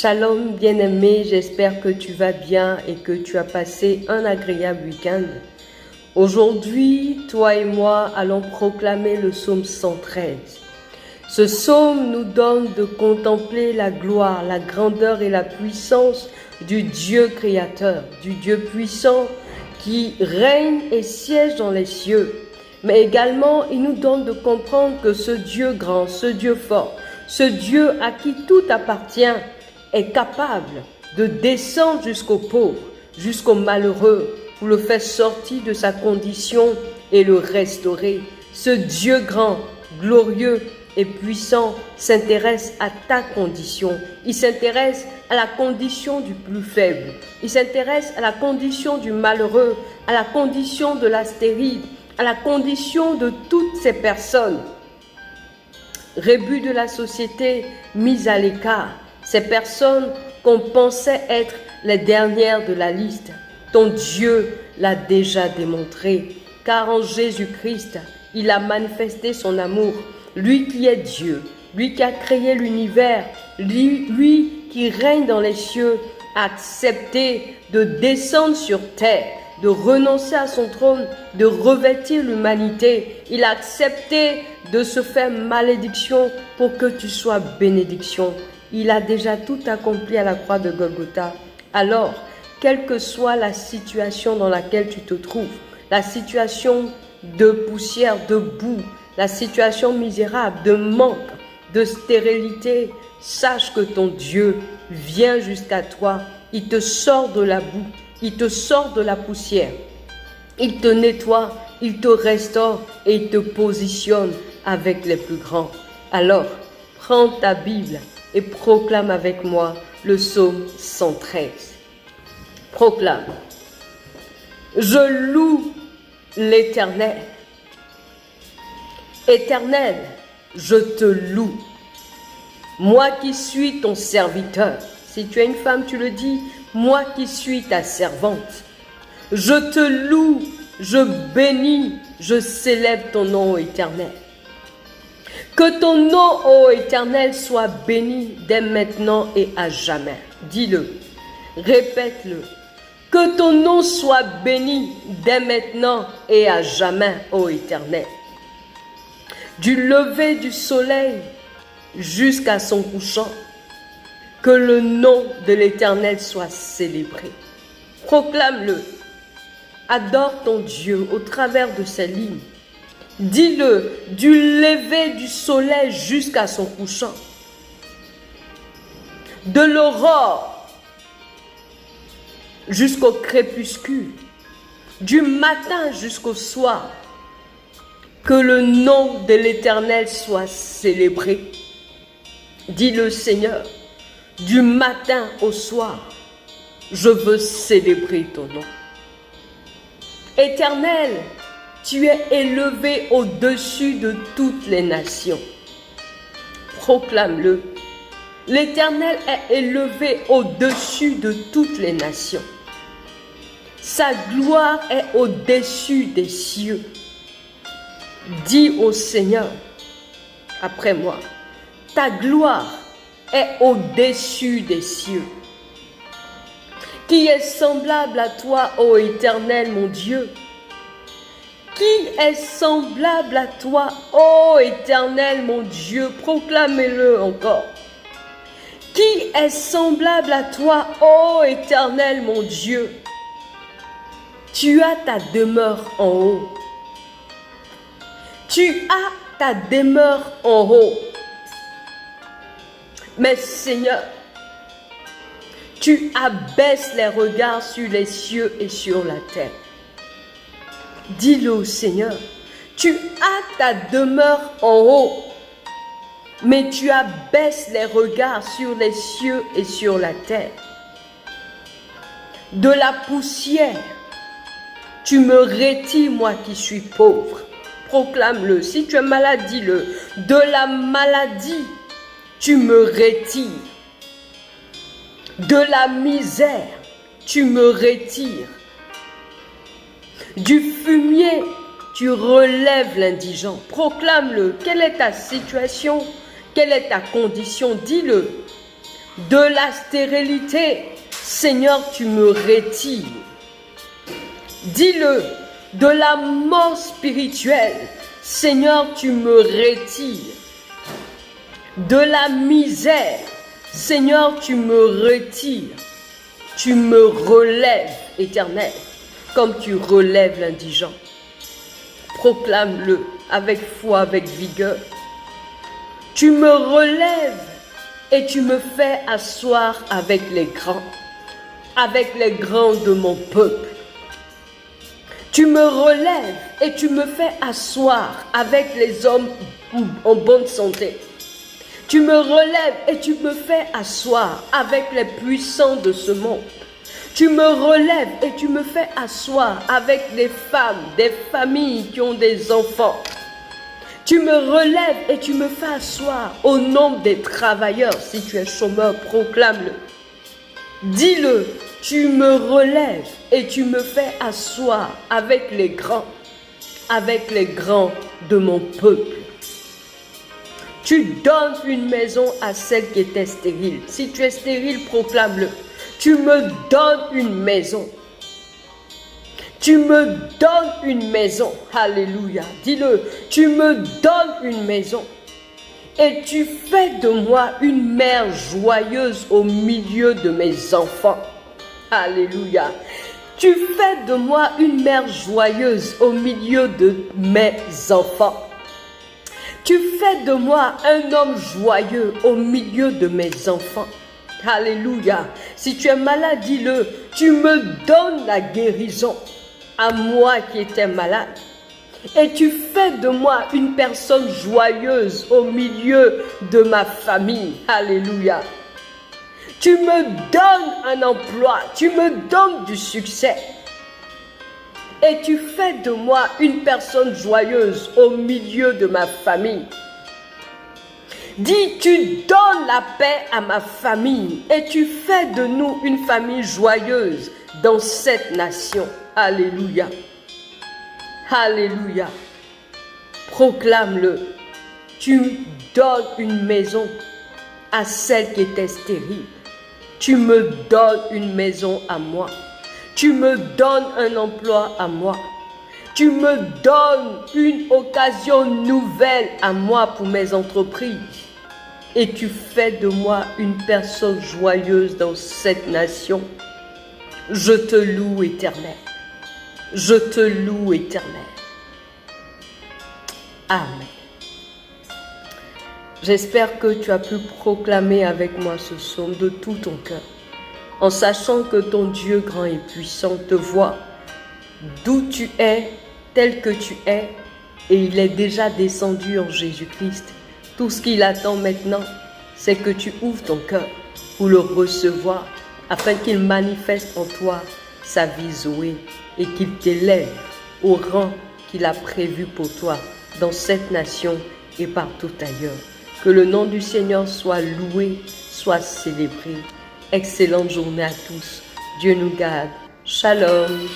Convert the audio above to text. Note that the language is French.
Shalom bien-aimé, j'espère que tu vas bien et que tu as passé un agréable week-end. Aujourd'hui, toi et moi allons proclamer le psaume 113. Ce psaume nous donne de contempler la gloire, la grandeur et la puissance du Dieu créateur, du Dieu puissant qui règne et siège dans les cieux. Mais également, il nous donne de comprendre que ce Dieu grand, ce Dieu fort, ce Dieu à qui tout appartient, est capable de descendre jusqu'au pauvre, jusqu'au malheureux, pour le faire sortir de sa condition et le restaurer. Ce Dieu grand, glorieux et puissant s'intéresse à ta condition. Il s'intéresse à la condition du plus faible. Il s'intéresse à la condition du malheureux, à la condition de la stérile, à la condition de toutes ces personnes rébus de la société, mises à l'écart. Ces personnes qu'on pensait être les dernières de la liste, ton Dieu l'a déjà démontré, car en Jésus-Christ, il a manifesté son amour, lui qui est Dieu, lui qui a créé l'univers, lui qui règne dans les cieux, a accepté de descendre sur terre, de renoncer à son trône, de revêtir l'humanité. Il a accepté de se faire malédiction pour que tu sois bénédiction. Il a déjà tout accompli à la croix de Golgotha. Alors, quelle que soit la situation dans laquelle tu te trouves, la situation de poussière, de boue, la situation misérable, de manque, de stérilité, sache que ton Dieu vient jusqu'à toi. Il te sort de la boue, il te sort de la poussière. Il te nettoie, il te restaure et il te positionne avec les plus grands. Alors, prends ta Bible et proclame avec moi le psaume 113. Proclame. Je loue l'Éternel. Éternel, je te loue. Moi qui suis ton serviteur. Si tu es une femme, tu le dis. Moi qui suis ta servante. Je te loue, je bénis, je célèbre ton nom, ô Éternel. Que ton nom, ô Éternel, soit béni dès maintenant et à jamais. Dis-le, répète-le. Que ton nom soit béni dès maintenant et à jamais, ô Éternel. Du lever du soleil jusqu'à son couchant, que le nom de l'Éternel soit célébré. Proclame-le. Adore ton Dieu au travers de ces lignes. Dis-le, du lever du soleil jusqu'à son couchant, de l'aurore jusqu'au crépuscule, du matin jusqu'au soir, que le nom de l'Éternel soit célébré. Dis-le, Seigneur, du matin au soir, je veux célébrer ton nom. Éternel, tu es élevé au-dessus de toutes les nations. Proclame-le. L'Éternel est élevé au-dessus de toutes les nations. Sa gloire est au-dessus des cieux. Dis au Seigneur, après moi, ta gloire est au-dessus des cieux. Qui est semblable à toi, ô Éternel, mon Dieu? Qui est semblable à toi, ô Éternel, mon Dieu? Proclamez-le encore. Qui est semblable à toi, ô Éternel, mon Dieu? Tu as ta demeure en haut. Tu as ta demeure en haut. Mais Seigneur, tu abaisses les regards sur les cieux et sur la terre. Dis-le au Seigneur, tu as ta demeure en haut, mais tu abaisses les regards sur les cieux et sur la terre. De la poussière, tu me retires, moi qui suis pauvre. Proclame-le. Si tu es malade, dis-le. De la maladie, tu me retires. De la misère, tu me retires. Du fumier, tu relèves l'indigent. Proclame-le. Quelle est ta situation? Quelle est ta condition? Dis-le. De la stérilité, Seigneur, tu me retires. Dis-le, de la mort spirituelle, Seigneur, tu me retires. De la misère, Seigneur, tu me retires. Tu me relèves, Éternel, comme tu relèves l'indigent. Proclame-le avec foi, avec vigueur. Tu me relèves et tu me fais asseoir avec les grands de mon peuple. Tu me relèves et tu me fais asseoir avec les hommes en bonne santé. Tu me relèves et tu me fais asseoir avec les puissants de ce monde. Tu me relèves et tu me fais asseoir avec des femmes, des familles qui ont des enfants. Tu me relèves et tu me fais asseoir au nombre des travailleurs. Si tu es chômeur, proclame-le. Dis-le, tu me relèves et tu me fais asseoir avec les grands de mon peuple. Tu donnes une maison à celle qui était stérile. Si tu es stérile, proclame-le. Tu me donnes une maison. Tu me donnes une maison. Alléluia. Dis-le. Tu me donnes une maison. Et tu fais de moi une mère joyeuse au milieu de mes enfants. Alléluia. Tu fais de moi une mère joyeuse au milieu de mes enfants. Tu fais de moi un homme joyeux au milieu de mes enfants. Alléluia. Si tu es malade, dis-le. Tu me donnes la guérison à moi qui étais malade. Et tu fais de moi une personne joyeuse au milieu de ma famille. Alléluia. Tu me donnes un emploi. Tu me donnes du succès. Et tu fais de moi une personne joyeuse au milieu de ma famille. Dis, tu donnes la paix à ma famille et tu fais de nous une famille joyeuse dans cette nation. Alléluia. Alléluia. Proclame-le. Tu donnes une maison à celle qui était stérile. Tu me donnes une maison à moi. Tu me donnes un emploi à moi. Tu me donnes une occasion nouvelle à moi pour mes entreprises. Et tu fais de moi une personne joyeuse dans cette nation. Je te loue, Éternel. Je te loue, Éternel. Amen. J'espère que tu as pu proclamer avec moi ce psaume de tout ton cœur, en sachant que ton Dieu grand et puissant te voit d'où tu es, tel que tu es, et il est déjà descendu en Jésus-Christ. Tout ce qu'il attend maintenant, c'est que tu ouvres ton cœur pour le recevoir, afin qu'il manifeste en toi sa vie Zoé et qu'il t'élève au rang qu'il a prévu pour toi dans cette nation et partout ailleurs. Que le nom du Seigneur soit loué, soit célébré. Excellente journée à tous. Dieu nous garde. Shalom.